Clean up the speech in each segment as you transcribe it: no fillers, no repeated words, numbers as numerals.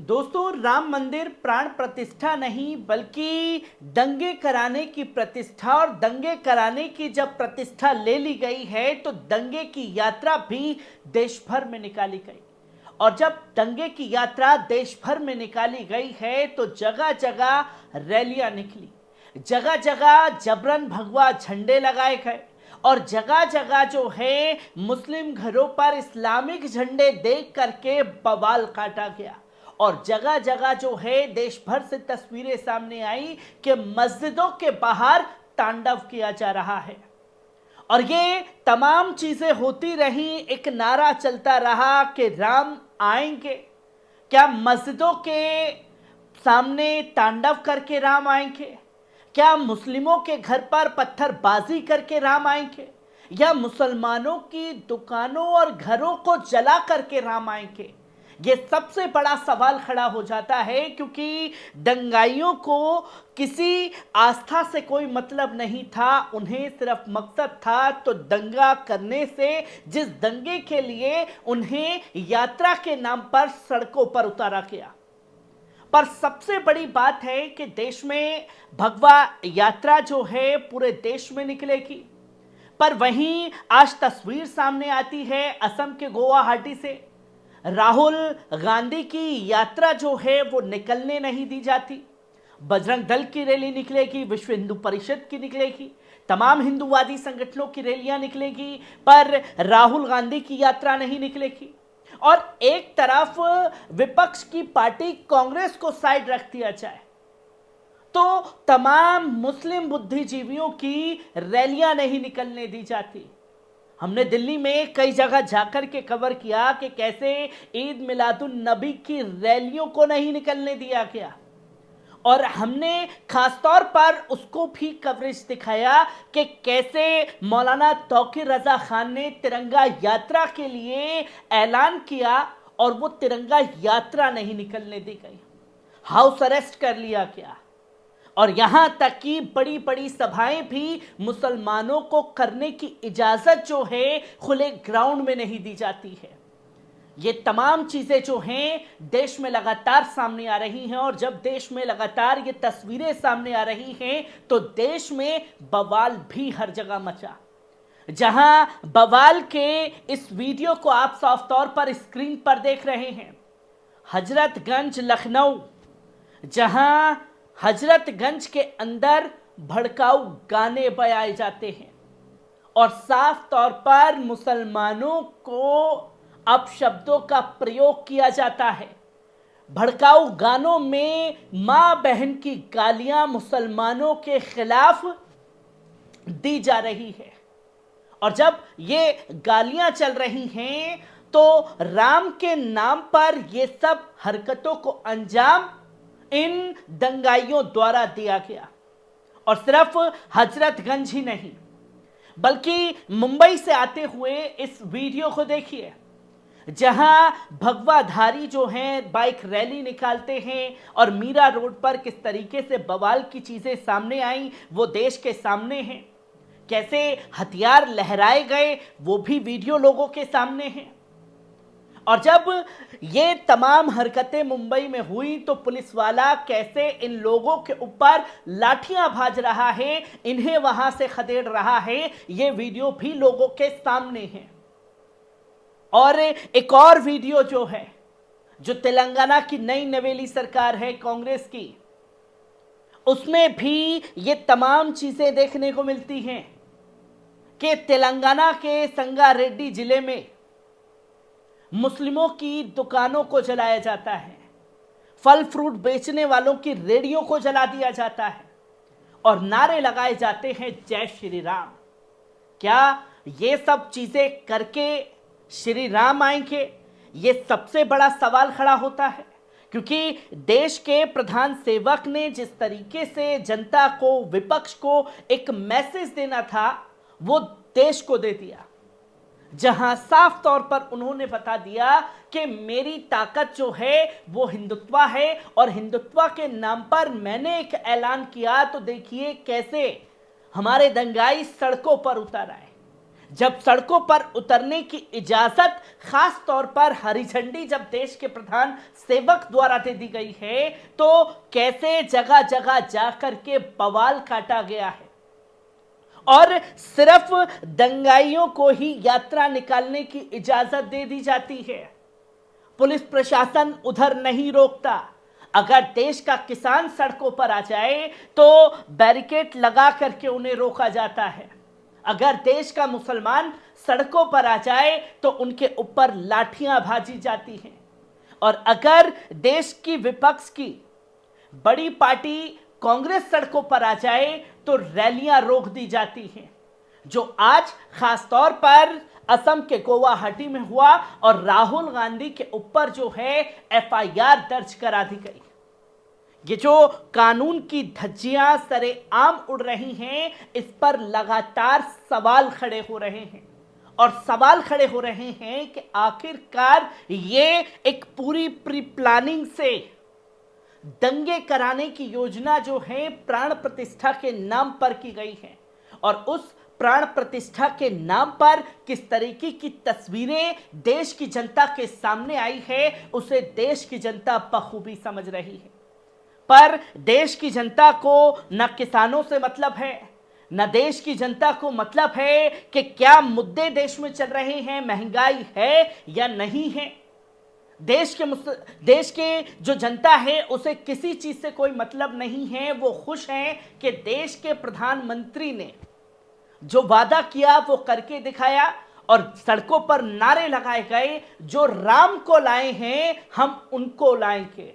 दोस्तों, राम मंदिर प्राण प्रतिष्ठा नहीं बल्कि दंगे कराने की प्रतिष्ठा। और दंगे कराने की जब प्रतिष्ठा ले ली गई है तो दंगे की यात्रा भी देश भर में निकाली गई। और जब दंगे की यात्रा देश भर में निकाली गई है तो जगह जगह रैलियां निकली, जगह जगह जबरन भगवा झंडे लगाए गए और जगह जगह जो है मुस्लिम घरों पर इस्लामिक झंडे देख करके बवाल काटा गया। और जगह जगह जो है देश भर से तस्वीरें सामने आई कि मस्जिदों के बाहर तांडव किया जा रहा है। और ये तमाम चीजें होती रही, एक नारा चलता रहा कि राम आएंगे। क्या मस्जिदों के सामने तांडव करके राम आएंगे? क्या मुस्लिमों के घर पर पत्थरबाजी करके राम आएंगे? या मुसलमानों की दुकानों और घरों को जला करके राम आएंगे? ये सबसे बड़ा सवाल खड़ा हो जाता है, क्योंकि दंगाइयों को किसी आस्था से कोई मतलब नहीं था। उन्हें सिर्फ मकसद था तो दंगा करने से, जिस दंगे के लिए उन्हें यात्रा के नाम पर सड़कों पर उतारा गया। पर सबसे बड़ी बात है कि देश में भगवा यात्रा जो है पूरे देश में निकलेगी। पर वहीं आज तस्वीर सामने आती है असम के गुवाहाटी से। राहुल गांधी की यात्रा जो है वो निकलने नहीं दी जाती। बजरंग दल की रैली निकलेगी, विश्व हिंदू परिषद की निकलेगी, तमाम हिंदूवादी संगठनों की रैलियां निकलेगी, पर राहुल गांधी की यात्रा नहीं निकलेगी। और एक तरफ विपक्ष की पार्टी कांग्रेस को साइड रख दिया जाए तो तमाम मुस्लिम बुद्धिजीवियों की रैलियां नहीं निकलने दी जाती। हमने दिल्ली में कई जगह जाकर के कवर किया कि कैसे ईद मिलादुन नबी की रैलियों को नहीं निकलने दिया गया। और हमने खासतौर पर उसको भी कवरेज दिखाया कि कैसे मौलाना तौकीर रजा खान ने तिरंगा यात्रा के लिए ऐलान किया और वो तिरंगा यात्रा नहीं निकलने दी गई, हाउस अरेस्ट कर लिया गया। और यहां तक कि बड़ी बड़ी सभाएं भी मुसलमानों को करने की इजाजत जो है खुले ग्राउंड में नहीं दी जाती है। ये तमाम चीजें जो हैं देश में लगातार सामने आ रही हैं। और जब देश में लगातार ये तस्वीरें सामने आ रही हैं तो देश में बवाल भी हर जगह मचा। जहां बवाल के इस वीडियो को आप साफ तौर पर स्क्रीन पर देख रहे हैं, हजरतगंज लखनऊ, जहां हजरतगंज के अंदर भड़काऊ गाने बजाए जाते हैं और साफ तौर पर मुसलमानों को अपशब्दों का प्रयोग किया जाता है। भड़काऊ गानों में मां बहन की गालियां मुसलमानों के खिलाफ दी जा रही है। और जब ये गालियां चल रही हैं तो राम के नाम पर ये सब हरकतों को अंजाम इन दंगाइयों द्वारा दिया गया। और सिर्फ हजरतगंज ही नहीं बल्कि मुंबई से आते हुए इस वीडियो को देखिए, जहां भगवाधारी जो हैं बाइक रैली निकालते हैं और मीरा रोड पर किस तरीके से बवाल की चीजें सामने आई वो देश के सामने हैं। कैसे हथियार लहराए गए वो भी वीडियो लोगों के सामने हैं। और जब ये तमाम हरकतें मुंबई में हुई तो पुलिस वाला कैसे इन लोगों के ऊपर लाठियां भाज रहा है, इन्हें वहां से खदेड़ रहा है, ये वीडियो भी लोगों के सामने है। और एक और वीडियो जो है, जो तेलंगाना की नई नवेली सरकार है कांग्रेस की, उसमें भी ये तमाम चीजें देखने को मिलती हैं कि तेलंगाना के संगारेड्डी जिले में मुस्लिमों की दुकानों को जलाया जाता है, फल फ्रूट बेचने वालों की रेडियो को जला दिया जाता है और नारे लगाए जाते हैं जय श्री राम। क्या ये सब चीजें करके श्री राम आएंगे? ये सबसे बड़ा सवाल खड़ा होता है, क्योंकि देश के प्रधान सेवक ने जिस तरीके से जनता को, विपक्ष को एक मैसेज देना था वो देश को दे दिया, जहां साफ तौर पर उन्होंने बता दिया कि मेरी ताकत जो है वो हिंदुत्व है और हिंदुत्व के नाम पर मैंने एक ऐलान किया तो देखिए कैसे हमारे दंगाई सड़कों पर उतर आए। जब सड़कों पर उतरने की इजाजत खास तौर पर हरी झंडी जब देश के प्रधान सेवक द्वारा दे दी गई है, तो कैसे जगह जगह जाकर के बवाल काटा गया है और सिर्फ दंगाइयों को ही यात्रा निकालने की इजाजत दे दी जाती है। पुलिस प्रशासन उधर नहीं रोकता। अगर देश का किसान सड़कों पर आ जाए तो बैरिकेड लगा करके उन्हें रोका जाता है। अगर देश का मुसलमान सड़कों पर आ जाए तो उनके ऊपर लाठियां भाजी जाती हैं। और अगर देश की विपक्ष की बड़ी पार्टी कांग्रेस सड़कों पर आ जाए तो रैलियां रोक दी जाती हैं, जो आज खास तौर पर असम के गुवाहाटी में हुआ और राहुल गांधी के ऊपर जो है एफआईआर दर्ज करा दी गई। ये जो कानून की धज्जियां सरेआम उड़ रही हैं, इस पर लगातार सवाल खड़े हो रहे हैं और सवाल खड़े हो रहे हैं कि आखिरकार ये एक पूरी प्री प्लानिंग से दंगे कराने की योजना जो है प्राण प्रतिष्ठा के नाम पर की गई है और उस प्राण प्रतिष्ठा के नाम पर किस तरीके की तस्वीरें देश की जनता के सामने आई है, उसे देश की जनता बखूबी समझ रही है। पर देश की जनता को न किसानों से मतलब है, न देश की जनता को मतलब है कि क्या मुद्दे देश में चल रहे हैं, महंगाई है या नहीं है। देश के जो जनता है उसे किसी चीज से कोई मतलब नहीं है। वो खुश हैं कि देश के प्रधानमंत्री ने जो वादा किया वो करके दिखाया और सड़कों पर नारे लगाए गए, जो राम को लाए हैं हम उनको लाएंगे।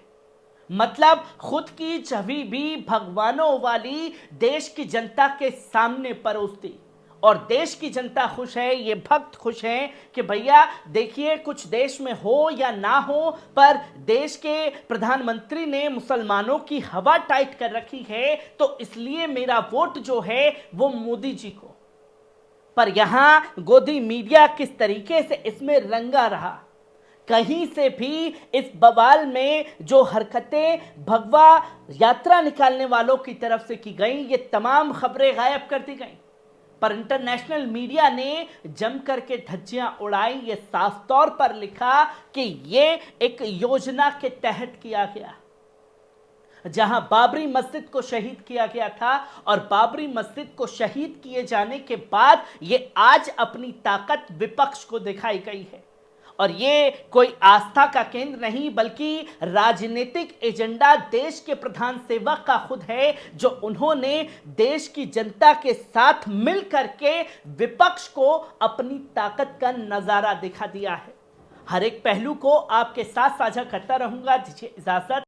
मतलब खुद की छवि भी भगवानों वाली देश की जनता के सामने परोसती और देश की जनता खुश है, ये भक्त खुश हैं कि भैया देखिए कुछ देश में हो या ना हो, पर देश के प्रधानमंत्री ने मुसलमानों की हवा टाइट कर रखी है, तो इसलिए मेरा वोट जो है वो मोदी जी को। पर यहां गोदी मीडिया किस तरीके से इसमें रंगा रहा, कहीं से भी इस बवाल में जो हरकतें भगवा यात्रा निकालने वालों की तरफ से की गई, ये तमाम खबरें गायब कर दी गई। पर इंटरनेशनल मीडिया ने जम करके धज्जियां उड़ाई, ये साफ तौर पर लिखा कि ये एक योजना के तहत किया गया, जहां बाबरी मस्जिद को शहीद किया गया था और बाबरी मस्जिद को शहीद किए जाने के बाद ये आज अपनी ताकत विपक्ष को दिखाई गई है। और ये कोई आस्था का केंद्र नहीं बल्कि राजनीतिक एजेंडा देश के प्रधान सेवक का खुद है, जो उन्होंने देश की जनता के साथ मिल करके विपक्ष को अपनी ताकत का नजारा दिखा दिया है। हर एक पहलू को आपके साथ साझा करता रहूंगा। दीजिए इजाजत।